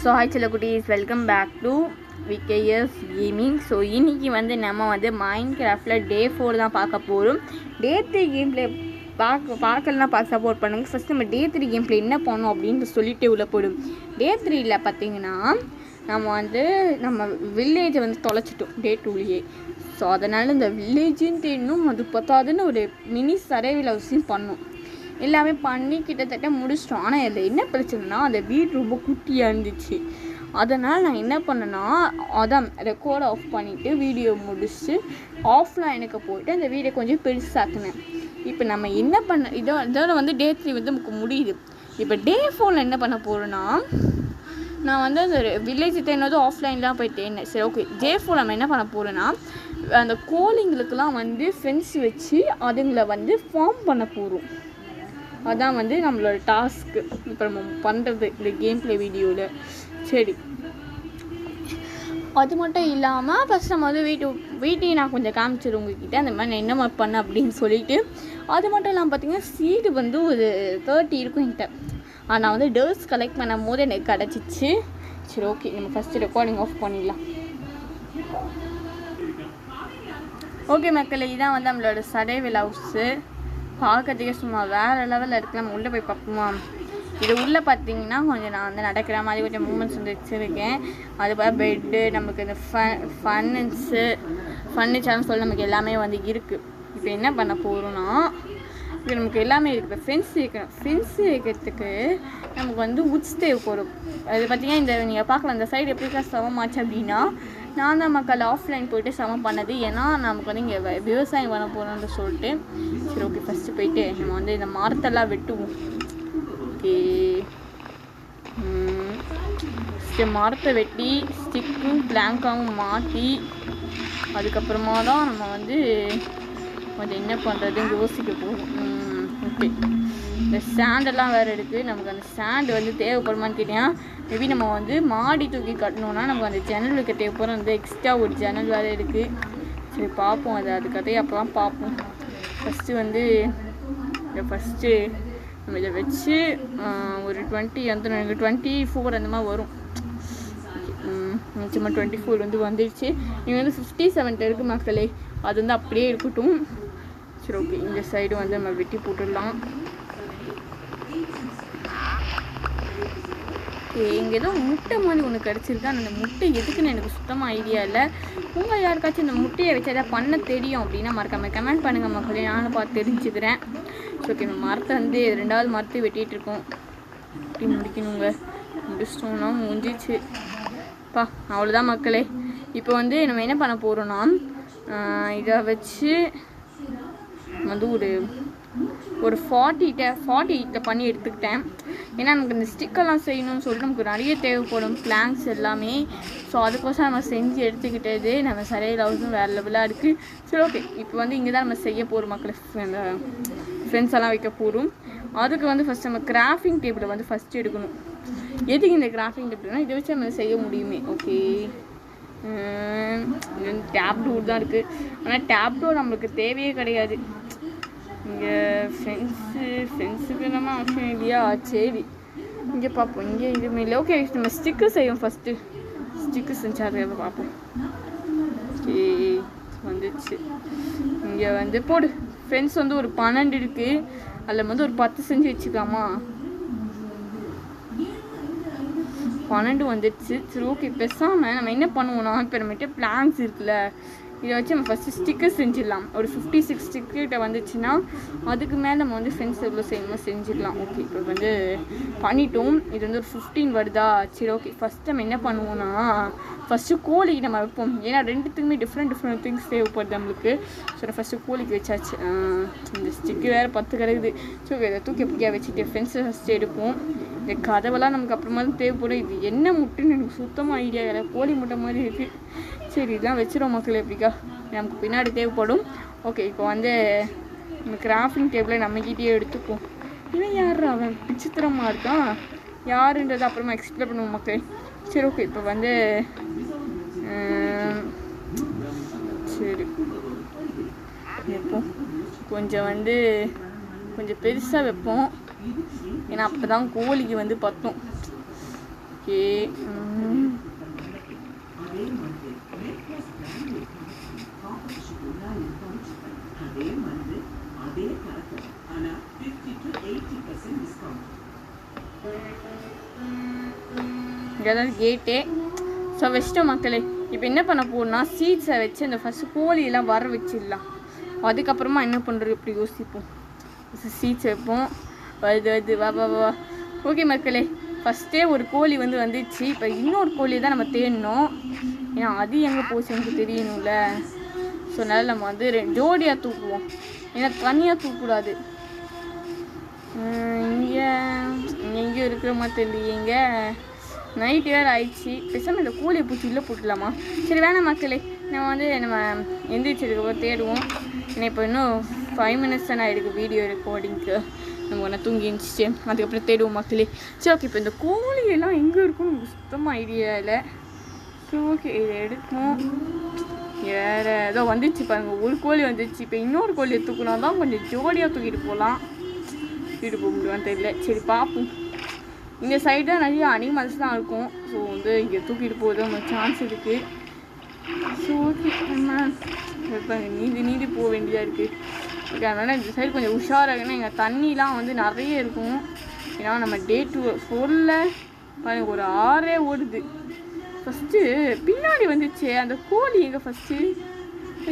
So hi சில குட்டீஸ், welcome back to VKS gaming. So இன்றைக்கி வந்து நம்ம வந்து மைண்ட் கிராஃப்டில் டே 4 தான் பார்க்க போகிறோம். டே 3 கேம் பிளே பார்க்கலாம் சப்போர்ட் பண்ணுங்கள். ஃபஸ்ட் நம்ம டே 3 கேம் பிளே என்ன பண்ணோம் அப்படின்னு சொல்லிட்டு உள்ள போயிடும். டே 3ல் பார்த்தீங்கன்னா நம்ம வந்து நம்ம வில்லேஜை வந்து தொலைச்சிட்டோம் டே 2லேயே. ஸோ அதனால் இந்த வில்லேஜுன்ட்டு இன்னும் அது பத்தாதுன்னு ஒரு மினி சர்வைவல் ஹவுஸையும் பண்ணோம். எல்லாமே பண்ணி கிட்டத்தட்ட முடிச்சிட்டோம். ஆனால் அதில் என்ன பிரச்சனைனா அந்த வீடு ரொம்ப குட்டியாக இருந்துச்சு. அதனால் நான் என்ன பண்ணேன்னா அதான் ரெக்கார்ட் ஆஃப் பண்ணிவிட்டு வீடியோ முடிச்சு ஆஃப்லைனுக்கு போயிட்டு அந்த வீடியோ கொஞ்சம் பெருசாக்குனேன். இப்போ நம்ம என்ன பண்ண இதோட வந்து டே 3 வந்து நமக்கு முடியுது. இப்போ டே 4ல் என்ன பண்ண போகிறோன்னா நான் வந்து அந்த வில்லேஜ் தேனது ஆஃப்லைன்லாம் போய் தேனேன். சரி, ஓகே. டே 4 நம்ம என்ன பண்ண போகிறோன்னா அந்த கோழிங்களுக்கெல்லாம் வந்து ஃபென்ஸ் வச்சு அதுங்களை வந்து ஃபார்ம் பண்ண போகிறோம். அதான் வந்து நம்மளோட டாஸ்க்கு இப்போ நம்ம பண்ணுறது இந்த கேம் பிளே வீடியோவில். சரி, அது மட்டும் இல்லாமல் ஃபஸ்ட் நம்ம வந்து வீட்டையும் நான் கொஞ்சம் காமிச்சிடும் உங்ககிட்ட அந்த மாதிரி நான் என்ன பண்ணேன் அப்படின்னு சொல்லிட்டு. அது மட்டும் இல்லாமல் பார்த்தீங்கன்னா சீடு வந்து ஒரு 30 இருக்கும் என்கிட்ட. நான் வந்து டர்ஸ் கலெக்ட் பண்ணும் போது எனக்கு கிடச்சிச்சு. சரி, ஓகே. நம்ம ஃபஸ்ட்டு ரெக்கார்டிங் ஆஃப் பண்ணிடலாம். ஓகே மக்களே, இதான் வந்து நம்மளோட சர்வைவல் ஹவுஸு. பார்க்கறதுக்கே சும்மா வேறு லெவலில் இருக்குது. நம்ம உள்ளே போய் பார்ப்போமா? இது உள்ளே பார்த்தீங்கன்னா கொஞ்சம் நான் வந்து நடக்கிற மாதிரி கொஞ்சம் மூமெண்ட்ஸ் வந்து வச்சுருக்கேன். அது போல் பெட்டு, நமக்கு இந்த ஃபர்னிச்சர்னு சொல்லி நமக்கு எல்லாமே வந்து இருக்குது. இப்போ என்ன பண்ண போகிறோன்னா இப்போ நமக்கு எல்லாமே இருக்குது. இப்போ ஃபென்ஸ் வைக்கணும். ஃபென்ஸ் வைக்கிறதுக்கு நமக்கு வந்து உட்ஸ் தேவைப்படும். அது பார்த்திங்கன்னா இந்த நீங்கள் பார்க்கலாம் இந்த சைடு எப்படி சமமாச்சு அப்படின்னா நான் தான் மக்கள் ஆஃப்லைன் போய்ட்டு சமம் பண்ணது. ஏன்னா நமக்கு வந்து இங்கே விவசாயம் பண்ண போகிறோன்னு சொல்லிட்டு. சரி, ஓகே. ஃபஸ்ட்டு போயிட்டு நம்ம வந்து இந்த மரத்தெல்லாம் வெட்டுவோம். ஓகே, மரத்தை வெட்டி ஸ்டிக்கும் பிளாங்காகவும் மாற்றி அதுக்கப்புறமா தான் நம்ம வந்து கொஞ்சம் என்ன பண்ணுறதுன்னு யோசிக்க போகும். ஓகே, இந்த ஸ்டாண்டெல்லாம் வேறு இருக்குது. நமக்கு அந்த ஸ்டாண்டு வந்து தேவைப்படுமான்னு கேட்டிங்கன்னா மேபி நம்ம வந்து மாடி தூக்கி கட்டணுன்னா நமக்கு அந்த ஜன்னல் வைக்க தேவைப்படும். வந்து எக்ஸ்ட்ரா ஒரு ஜன்னல் வேறு இருக்குது. சரி, பார்ப்போம். அது கதையை அப்போ தான் பார்ப்போம். ஃபஸ்ட்டு வந்து ஃபஸ்ட்டு நம்ம இதை வச்சு ஒரு 20 வந்து எனக்கு 24 அந்த மாதிரி வரும். நிச்சயமாக 24 வந்து வந்துடுச்சு. நீங்கள் வந்து 57 இருக்குது மக்களே. அது வந்து அப்படியே இருக்கட்டும். சரி, ஓகே. இந்த சைடு வந்து நம்ம வெட்டி போட்டுடலாம். இங்கே ஏதோ முட்டை மாதிரி ஒன்று கிடச்சிருக்கு. அந்த முட்டை எதுக்குன்னு எனக்கு சுத்தமாக ஐடியா இல்லை. உங்கள் யாருக்காச்சும் இந்த முட்டையை வச்சு எதாவது பண்ண தெரியும் அப்படின்னா மறக்காமல் கமெண்ட் பண்ணுங்கள் மக்களே. நானும் பார்த்து தெரிஞ்சுக்கிறேன். ஓகே, நம்ம மரத்தை வந்து 2வது மரத்தை வெட்டிகிட்டு இருக்கோம். அப்படி முடிக்கணுங்க. முடிச்சிட்டோம்னா முடிஞ்சிச்சு பா. அவ்வளோதான் மக்களே. இப்போ வந்து நம்ம என்ன பண்ண போகிறோன்னா இதை வச்சு வந்து ஒரு 40 பண்ணி எடுத்துக்கிட்டேன். ஏன்னா நமக்கு இந்த ஸ்டிக்கெல்லாம் செய்யணும்னு சொல்லிட்டு நமக்கு நிறைய தேவைப்படும் பிளாங்க்ஸ் எல்லாமே. ஸோ அதுக்கோசம் நம்ம செஞ்சு எடுத்துக்கிட்டது நம்ம சர்வைவல் ஹவுஸும் வேறு லெவலாக இருக்குது. சரி, ஓகே. இப்போ வந்து இங்கே தான் நம்ம செய்ய போகிறோம் மக்கள். அந்த ஃப்ரெண்ட்ஸ் எல்லாம் வைக்க போகிறோம். அதுக்கு வந்து ஃபஸ்ட் நம்ம கிராஃப்டிங் டேபிளை வந்து ஃபஸ்ட்டு எடுக்கணும். எதுக்கு இந்த கிராஃப்டிங் டேபிள்னா இதை வச்சு நம்ம செய்ய முடியுமே. ஓகே, டேப் டோர் தான் இருக்குது. ஆனால் டேப் டோர் நம்மளுக்கு தேவையே கிடையாது. இங்கே ஃப்ரெண்ட்ஸுக்கு நம்ம ஆப்ஷன் இல்லையா? சரி, இங்கே பார்ப்போம். இங்கே இதுவுமே இல்லை. ஓகே, நம்ம ஸ்டிக்கு செய்வோம். ஃபஸ்ட்டு ஸ்டிக்கு செஞ்சு அதை பார்ப்போம். ஓகே, வந்துடுச்சு. இங்கே வந்து போடு. ஃப்ரெண்ட்ஸ் வந்து ஒரு 12 இருக்குது. அதில் வந்து ஒரு 10 செஞ்சு வச்சுக்கலாமா? 12 வந்துடுச்சு. சரி, ஓகே. பேசாமல் நம்ம என்ன பண்ணுவோம்னா இப்போ நம்மகிட்ட பிளான்ஸ் இருக்குல்ல, இதை வச்சு நம்ம ஃபஸ்ட்டு ஸ்டிக்கர் செஞ்சிடலாம். ஒரு 56 ஸ்டிக்கிட்ட வந்துச்சுன்னா அதுக்கு மேலே நம்ம வந்து ஃப்ரெண்ட்ஸ் எவ்வளோ செய்யணுமோ செஞ்சுக்கலாம். ஓகே, இப்போ வந்து பண்ணிட்டோம். இது வந்து ஒரு 15 வருதா? சரி, ஓகே. ஃபஸ்ட்டு நம்ம என்ன பண்ணுவோம்னா ஃபஸ்ட்டு கோழிக்கு நம்ம வைப்போம். ஏன்னா ரெண்டுத்துக்குமே டிஃப்ரெண்ட் திங்ஸ் தேவைப்படுது நம்மளுக்கு. ஸோ ஃபஸ்ட்டு கோழிக்கு வச்சாச்சு. இந்த ஸ்டிக்கு வேறு 10 கிடக்குது. ஸோ இதை தூக்கி எப்படியா வச்சுட்டு ஃப்ரெண்ட்ஸை ஃபஸ்ட்டு எடுப்போம். இந்த கதவெல்லாம் நமக்கு அப்புறமா தான் தேவைப்படும். இது என்ன முட்டைன்னு எனக்கு சுத்தமாக ஐடியா இல்லை. கோழி முட்டை மாதிரி இருக்குது. சரி, இதெல்லாம் வச்சிடும் மக்கள். எப்படிக்கா நமக்கு பின்னாடி தேவைப்படும். ஓகே, இப்போ வந்து இந்த கிராஃப்டிங் டேபிளை நம்மக்கிட்டே எடுத்துப்போம். இவன் யார்? அவன் விசித்திரமாக இருக்கான். யாருன்றது அப்புறமா எக்ஸ்பிளைன் பண்ணுவோம் மக்கள். சரி, ஓகே. இப்போ வந்து சரி வைப்போம். கொஞ்சம் பெருசாக வைப்போம். ஏன்னா அப்போ தான் கோழிக்கு வந்து பத்தும். ஓகே. இங்கேதான் கேட்டே. ஸோ வச்சிட்டோம் மக்களே. இப்போ என்ன பண்ண போகிறோம்னா சீட்ஸை வச்சு அந்த ஃபஸ்ட்டு கோழியெல்லாம் வர வச்சிடலாம். அதுக்கப்புறமா என்ன பண்ணுறது இப்படி யோசிப்போம். சீட்ஸ் வைப்போம். வருது வா வா வா. ஓகே மக்களே, ஃபஸ்ட்டே ஒரு கோழி வந்துச்சு. இப்போ இன்னொரு கோழியை தான் நம்ம தேடணும். ஏன்னா அது எங்கே போச்சு எனக்கு தெரியணும்ல. ஸோ அதனால் நம்ம ஜோடியாக தூக்குவோம். ஏன்னா தனியாக தூக்கக்கூடாது. இங்கே எங்கேயும் இருக்கிற மாதிரி தெரியல. எங்கே நைட் வேறு ஆயிடுச்சு. பேசாமல் இந்த கோழியை பூச்சி உள்ளே போட்டுடலாமா? சரி வேணாம் மக்களே, நம்ம எந்திரிச்சதுக்கப்புறம் தேடுவோம். ஏன்னா இப்போ இன்னும் 5 minutes தானே ஆகிடுக்கு வீடியோ ரெக்கார்டிங்க்கு. நம்ம ஒன்றா தூங்கி எழுந்திரிச்சு அதுக்கப்புறம் தேடுவோம் மக்களே. சரி ஓகே, இப்போ இந்த கோழியெல்லாம் எங்கே இருக்குன்னு நமக்கு சுத்தமாக ஐடியா இல்லை. சரி ஓகே, இதை எடுப்போம். வேறு ஏதோ வந்துச்சு பாருங்கள், ஒரு கோழி வந்துச்சு. இப்போ இன்னொரு கோழியை தூக்கினா தான் கொஞ்சம் ஜோடியாக தூக்கிட்டு போகலாம். தூக்கிட்டு போக முடியுமான்னு தெரியல. சரி பார்ப்போம். இந்த சைடு தான் நிறைய அனிமல்ஸ் தான் இருக்கும். ஸோ இங்கே தூக்கிட்டு போகிறது நமக்கு சான்ஸ் இருக்குது. ஸோ ஓகே, நம்ம நீந்தி போக வேண்டியதாக இருக்குது. ஓகே, அதனால் இந்த சைடு கொஞ்சம் உஷாராகனா எங்கள் தண்ணிலாம் நிறைய இருக்கும். ஏன்னா நம்ம Day 4ல் பாருங்கள் ஒரு 6 ஓடுது. ஃபஸ்ட்டு பின்னாடி வந்துச்சு அந்த கோழி. எங்கே ஃபஸ்ட்டு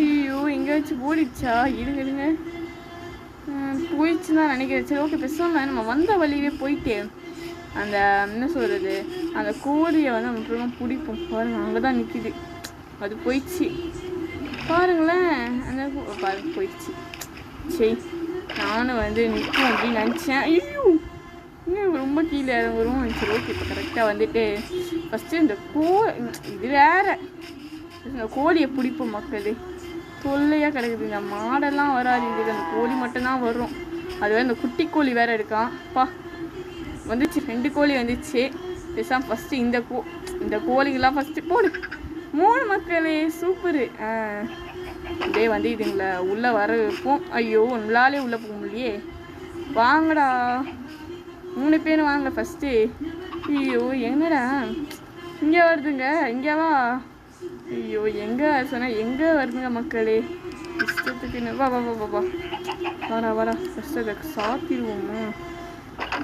ஐயோ எங்கேயாச்சும் ஓடிச்சா? இருங்க போயிடுச்சுன்னு தான் நினைக்கிறேன். சரி ஓகே, பேசாமல் நம்ம வந்த வழியே போயிட்டு அந்த என்ன சொல்கிறது அந்த கோழியை நம்ம அப்புறமா பிடிப்போம். பாருங்கள் அங்கே தான் நிற்கிது. அது போயிடுச்சு பாருங்களேன். அந்த பாருங்க போயிடுச்சு. சரி நானும் நிற்கும் அப்படின்னு நினச்சேன். ஐயோ இன்னும் ரொம்ப கீழே இறங்குறோம். சரி ஓகே, இப்போ கரெக்டாக ஃபஸ்ட்டு இந்த இது வேறு இந்த கோழியை பிடிப்போம் மக்கள். தொல்லையாக கிடக்குது. இந்த மாடெல்லாம் வராது, இதுக்கு அந்த கோழி மட்டும்தான் வரும். அது இந்த குட்டி கோழி வேறு இருக்கான். வந்துச்சு 2 கோழி வந்துச்சு. பேசாமல் ஃபஸ்ட்டு இந்த கோழிங்கெல்லாம் ஃபஸ்ட்டு போடு. 3 மக்களே, சூப்பரு. அப்படியே இதுங்களை உள்ளே வர வைப்போம். ஐயோ நம்மளாலே உள்ளே போக முடியே. வாங்கடா 3 பேரும் வாங்க ஃபஸ்ட்டு. ஐயோ என்னடா இங்கே வருதுங்க, இங்கே வா. ஐயோ எங்கே சொன்னால் எங்கே வருதுங்க மக்களே. இஷ்டத்துக்கு வா வா வா வா வரா ஃபஸ்ட்டு அதை சாத்திடுவோமா?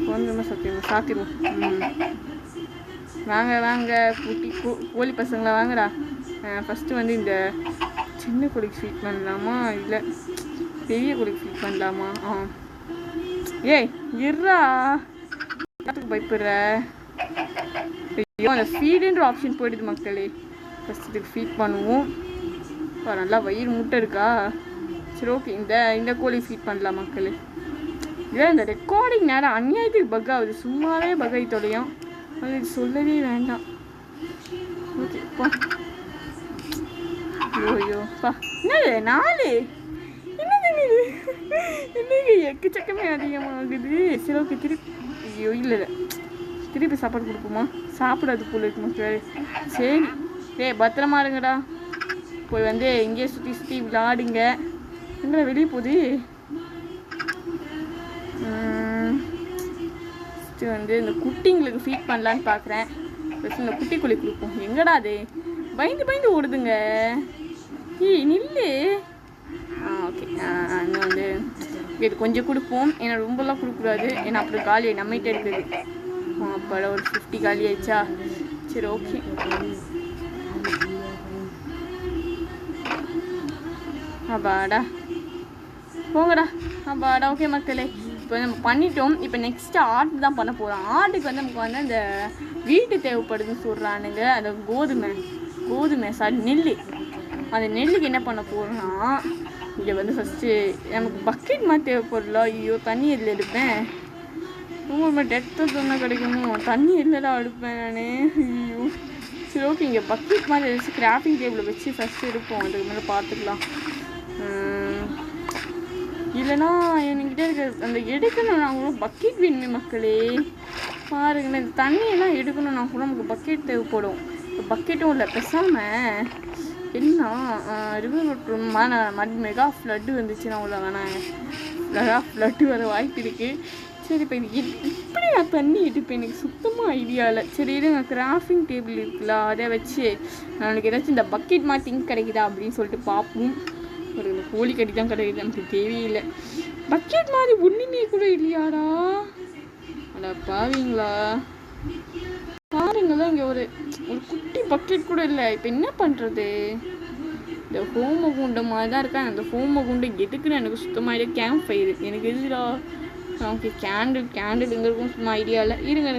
கொஞ்சமாக சாத்திடுவோம். வாங்க குட்டி கோழி பசங்களா வாங்கடா. ஃபஸ்ட்டு இந்த சின்ன கோழிக்கு ஃபீட் பண்ணலாமா இல்லை பெரிய கோழிக்கு ஃபீட் பண்ணலாமா? ஏய் இருறா, பயப்படுற. ஐயோ அந்த ஃபீடுன்ற ஆப்ஷன் போயிடுது மக்களே. ஃபஸ்ட் இதுக்கு ஃபீட் பண்ணுவோம். நல்லா வயிறு முட்டை இருக்கா? சரி ஓகே, இந்த கோழி ஃபீட் பண்ணலாம் மக்களே. இல்லை இந்த ரெக்கார்டிங் நேரம் அநியாயத்துக்கு பக் ஆகுது. சும்மாவே பகை தொலையும். அது சொல்லவே வேண்டாம். ஓகேப்பா. ஐயோப்பா என்னது 4 என்னது என்னங்க எக்கச்சக்கமே அதிகமாகுது. சரி ஓகே, ஐயோ இல்லை திருப்பி சாப்பாடு கொடுப்போமா? சாப்பிடாது போல இருக்கு மக்கள். சரி பத்திரமா இருங்கடா. போய் இங்கேயே சுற்றி விளாடுங்க. எங்களை வெளியே போகுது. இந்த குட்டிங்களுக்கு ஃபீட் பண்ணலான்னு பார்க்குறேன். ஃபஸ்ட் இந்த குட்டி கோழி கொடுப்போம். எங்கடா அது பயந்து ஓடுதுங்க. ஏய் நில்லு. ஓகே, இன்னும் இது கொஞ்சம் கொடுப்போம். ஏன்னா ரொம்பலாம் கொடுக்கக்கூடாது. ஏன்னா அப்புறம் காலி நம்மகிட்ட இருக்குது. அப்போட ஒரு 50 காலி ஆயிடுச்சா? சரி ஓகே. அப்பாடா போங்கடா. அப்பாடா. ஓகே மக்களே, இப்போ நம்ம பண்ணிட்டோம். இப்போ நெக்ஸ்ட்டு ஆட்டு தான் பண்ண போகிறோம். ஆட்டுக்கு நமக்கு அந்த வீட்டு தேவைப்படுதுன்னு சொல்கிறானுங்க. அந்த கோதுமை சாரி நெல். அந்த நெல்லுக்கு என்ன பண்ண போகிறோன்னா இங்கே ஃபஸ்ட்டு நமக்கு பக்கெட் மாதிரி தேவைப்படல. ஐயோ தண்ணி எதில் எடுப்பேன்? ரொம்ப டெட்டு சொன்னால் கிடைக்கணும். தண்ணி எதில் எடுப்பேன் நான். ஐயோ சரி ஓகே, இங்கே பக்கெட் மாதிரி வச்சு கிராஃபிங் டேபிளை வச்சு ஃபஸ்ட்டு எடுப்போம். அதுக்கு மேலே பார்த்துக்கலாம். இல்லைனா என்கிட்ட இருக்க அந்த எடுக்கணும். நாங்களும் பக்கெட் வேணுமே மக்களே. பாருங்களேன், இந்த தண்ணியெல்லாம் எடுக்கணும்னா கூட நமக்கு பக்கெட் தேவைப்படும். இப்போ பக்கெட்டும் இல்லை. பேசாமல் என்ன ரிவர் வாட்டர் மெகா ஃப்ளட்டு வந்துச்சுன்னா உள்ள வேணாம். மெகா ஃப்ளட்டு வர வாய்ப்பு இருக்குது. சரி இப்போ இப்படி நான் தண்ணி எடுப்பேன், எனக்கு சுத்தமாக ஐடியா இல்லை. சரி இருங்க, கிராஃப்டிங் டேபிள் இருக்குல்ல, அதை வச்சு நாளைக்கு ஏதாச்சும் இந்த பக்கெட் மாதிரி திங்க் கிடைக்குதா அப்படின்னு சொல்லிட்டு பார்ப்போம். ஒரு கோழி கடி தான் கிடைக்குது, நமக்கு தேவையில்லை. பக்கெட் மாதிரி ஒன்றுமே கூட இல்லையாடா, அட பாவீங்களா. பாருங்களா, இங்கே ஒரு குட்டி பக்கெட் கூட இல்லை. இப்போ என்ன பண்ணுறது? இந்த ஹோம குண்டை மாதிரி தான் இருக்கா. அந்த ஹோம குண்டை எதுக்குன்னு எனக்கு சுத்தமாக ஐடியா. கேம்ப் ஃபயரு எனக்கு எதுடா. ஓகே, கேண்டில் எங்கே இருக்கும் சும்மா ஐடியா இல்லை. இருங்க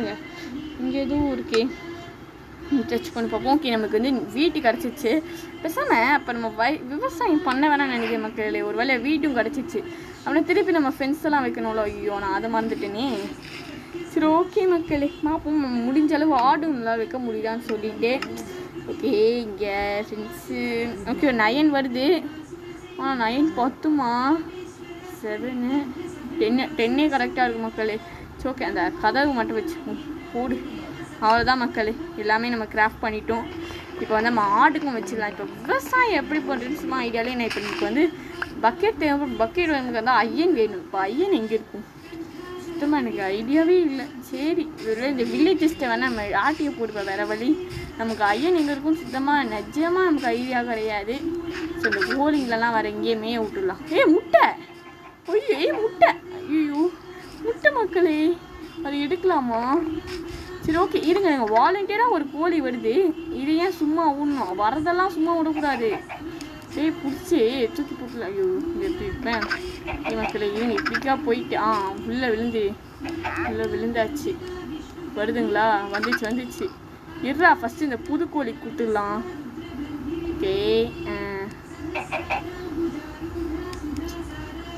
இங்கே எதுவும் இருக்கே, டச் பண்ணி பார்ப்போம். ஓகே, நமக்கு வந்து வீட்டு கிடச்சிச்சு. பேசாமல் அப்போ நம்ம விவசாயம் பண்ண வேணாம்னு நினைக்கிறேன் மக்களே. ஒரு வேளை வீட்டும் கிடச்சிச்சு, அப்படின்னா திருப்பி நம்ம ஃபென்ஸ் எல்லாம் வைக்கணும்ல. ஐயோ, நான் அதை மறந்துட்டேனே. சரி ஓகே மக்களே, பார்ப்போம் முடிஞ்ச அளவு ஆடும் நல்லா வைக்க முடியுதான்னு சொல்லிட்டு. ஓகே, இங்கே ஃப்ரெண்ட்ஸு ஓகே 9 வருது. 9 10மா 7 10 கரெக்டாக இருக்கும் மக்களே. சரி ஓகே, அந்த கதவு மட்டும் வச்சுப்போம் போடு. அவ்வளோதான் மக்களே, எல்லாமே நம்ம கிராஃப்ட் பண்ணிட்டோம். இப்போ வந்து நம்ம ஆடுக்கும் வச்சிடலாம். இப்போ விவசாயம் எப்படி பண்ணுறதுன்னு சும்மா ஐடியாலே. நான் இப்போ எனக்கு வந்து பக்கெட் தேவைப்படும். பக்கெட் எனக்கு வந்து ஐயன் வேணும். இப்போ ஐயன் எங்கே இருக்கும் சுத்தமாக எனக்கு ஐடியாவே இல்லை. சரி, இந்த வில்லேஜஸ்ட்டை வேணால் நம்ம ஆட்டியை போடுவோம், வேறு வழி. நமக்கு ஐயன் எங்கே இருக்கும் சுத்தமாக நிஜமாக நமக்கு ஐடியா கிடையாது. ஸோ இந்த கோழிங்களெல்லாம் வேறு எங்கேயுமே விட்டுடலாம். முட்டை, ஐயோ முட்டை, ஐயோ முட்டை மக்களே, அது எடுக்கலாமா? சரி ஓகே இருங்க, எங்கள் வாலண்டியராக ஒரு கோழி வருது. இது ஏன் சும்மா விடணும்? வரதெல்லாம் சும்மா விடக்கூடாது. பிடிச்சி தூக்கி போட்டுல. ஐயோ இது எப்படி இருப்பேன் மக்களே. இருங்க, இப்படிக்கா போயிட்டு உள்ளே விழுந்தாச்சு. வருதுங்களா? வந்துச்சு. இருடா ஃபஸ்ட்டு இந்த புது கோழி கூட்டுடலாம். ஓகே,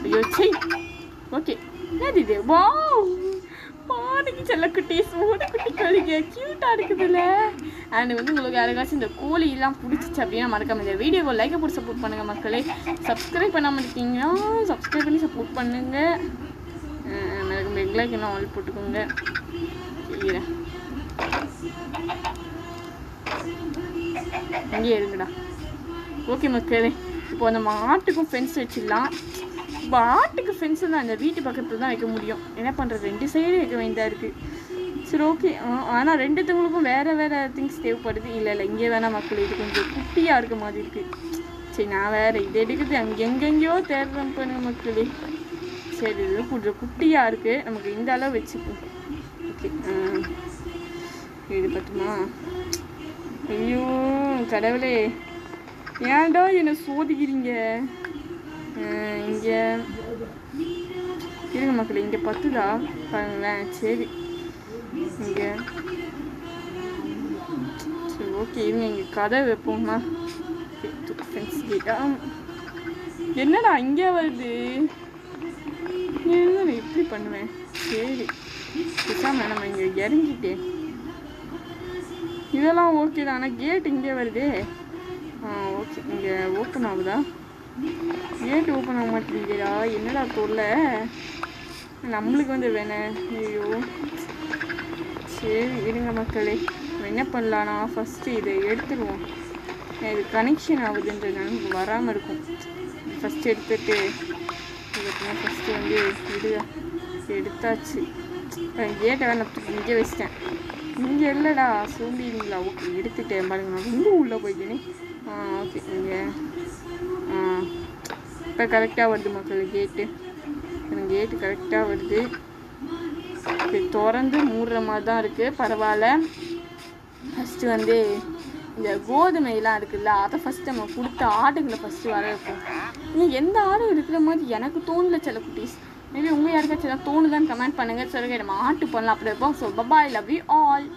ஐயோ சரி ஓகே. என்னது இது? வாவ், பாருங்க செல்லக்குட்டி, சோடக்குட்டி கோழிங்க க்யூட்டாக இருக்குதுல்ல. அண்ட் வந்து உங்களுக்கு யாருக்காச்சும் இந்த கோழியெல்லாம் பிடிச்சிச்சு அப்படின்னா மறக்காம இந்த வீடியோவை லைக்கை போட்டு சப்போர்ட் பண்ணுங்கள் மக்களே. சப்ஸ்கிரைப் பண்ணாமல் இருக்கீங்கன்னா சப்ஸ்கிரைப் பண்ணி சப்போர்ட் பண்ணுங்கள். எனக்கு பெக்லைக் என்ன ஆல் போட்டுக்கோங்க. செய்கிறேன், இங்கே இருங்கடா. ஓகே மக்களே, இப்போ நம்ம ஆட்டுக்கும் ஃபென்ஸ் வச்சிடலாம். இப்போ ஆட்டுக்கு ஃபென்ஸு தான் இந்த வீட்டு பக்கத்தில் தான் வைக்க முடியும். என்ன பண்ணுறது, 2 சைடும் வைக்க வேண்டியதாக இருக்குது. சரி ஓகே, ஆனால் 2த்துங்களுக்கும் வேறு திங்ஸ் தேவைப்படுது. இல்லை இங்கே வேணால் மக்கள், இது கொஞ்சம் குட்டியாக இருக்க மாதிரி இருக்குது. சரி, நான் வேறு இது எடுக்குது எங்கெங்கேயோ தேடுறேன் பண்ணுங்க மக்களே. சரி, இது கொஞ்சம் குட்டியாக இருக்குது, நமக்கு இந்த அளவு வச்சுப்போம். ஓகே, இது பார்த்துமா. ஐயோ கடவுளே, ஏன்டா என்னை சோதிக்கிறீங்க? இங்கே இருங்க மக்களே, இங்கே 10 பாருங்களேன். சரி இங்கே சரி ஓகே இருங்க, இங்கே கதை வைப்போம்மா. என்னடா இங்கே வருது? நான் எப்படி பண்ணுவேன்? சரி பேசாமல் நம்ம இங்கே இறங்கிட்டேன். இதெல்லாம் ஓகே தான், ஆனால் கேட் இங்கே வருதே. ஓகே, இங்கே ஓப்பன் ஆகுதா? கேட் ஓப்பன் ஆக மாட்டேங்குதா? என்னடா தொல்லை, நம்மளுக்கு வந்து வேணேன். ஐயோ சரி இருங்க மக்களே, என்ன பண்ணலான்னா ஃபஸ்ட்டு இதை எடுத்துடுவோம். இது கனெக்ஷன் ஆகுதுன்றது எனக்கு வராமல் இருக்கும். ஃபஸ்ட்டு எடுத்துகிட்டு இதுக்குன்னா ஃபஸ்ட்டு வந்து எடுத்தாச்சு. கேட்டை வேணா இங்கே வச்சிட்டேன். இங்கே இல்லைடா சோம்பிங்களா? ஓகே எடுத்துட்டேன் பாருங்க, நான் ரொம்ப உள்ளே போயிட்டேனே. ஓகே, இங்கே இப்போ கரெக்டாக வருது மக்கள் கேட்டு. கேட்டு கரெக்டாக வருது. திறந்து மூடுற மாதிரி தான் இருக்குது, பரவாயில்ல. ஃபஸ்ட்டு வந்து இந்த கோதுமையெல்லாம் இருக்குல்ல, அதை ஃபஸ்ட்டு நம்ம கொடுத்த ஆடுங்களை ஃபஸ்ட்டு வர வைப்போம். இன்னும் எந்த ஆடும் இருக்கிற மாதிரி எனக்கு தோணல சில குட்டீஸ். மேபி உங்கள் யாருக்காச்சும் தோணுதான்னு கமெண்ட் பண்ணுங்கள். சொல்லுங்கள், நம்ம ஆட்டு பண்ணலாம் அப்படி இருப்போம். So bye bye, love you all.